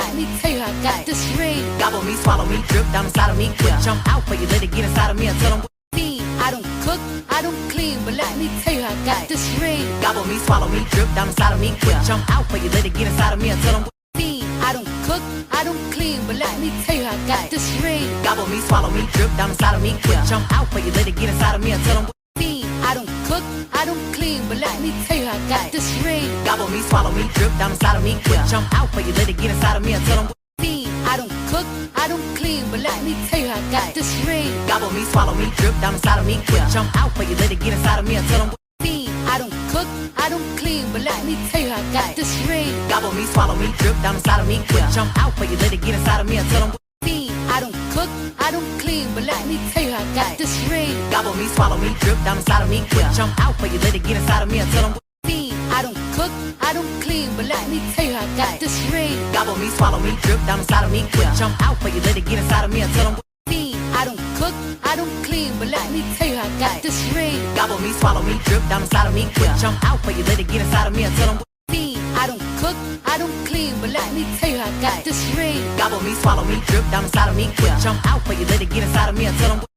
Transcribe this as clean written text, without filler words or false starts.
let me tell you I got this ring. Gobble me, swallow me, drip down inside of me, quick jump out for you, let it get inside of me until I'm I don't cook, I don't clean, but let me tell you I got this ring. Gobble me, swallow me, drip down inside of me, quick jump out for you, let it get inside of me until I'm I don't cook, I don't clean, but let me tell you I got this ring. Gobble me, swallow me, drip down inside of me, quick jump out for you, let it get inside of me until I'm I don't cook, I don't clean, but let me tell you I got this ring. Gobble me, swallow me, drip down inside of me, quick jump out for you, let it get inside of me until I'm I don't cook, I don't clean, but let me tell you I got this ring. Gobble me, swallow me, drip down inside of me, quick jump out for you, let it get inside of me until I'm I don't cook, I don't clean, but let me tell you I got this ring. Gobble me, swallow me, drip down inside of me, quick jump out for you, let it get inside of me until I'm I don't cook, I don't clean, but let me tell you I got this ring. Gobble me, swallow me, drip down inside of me, quick jump out for you, let it get inside of me until I'm I don't cook, I don't clean, but let me tell you I got this ring. Gobble me, swallow me, drip down inside of me, quick jump out for you, let it get inside of me until I'm I don't cook, I don't clean, but let me tell you I got this ring. Gobble me, swallow me, drip down inside of me, quick jump out for you, let it get inside of me until I'm I don't cook, I don't clean, but let me tell you I got this ring. Gobble me, swallow me, drip down inside of me, quick jump out for you, let it get inside of me until I'm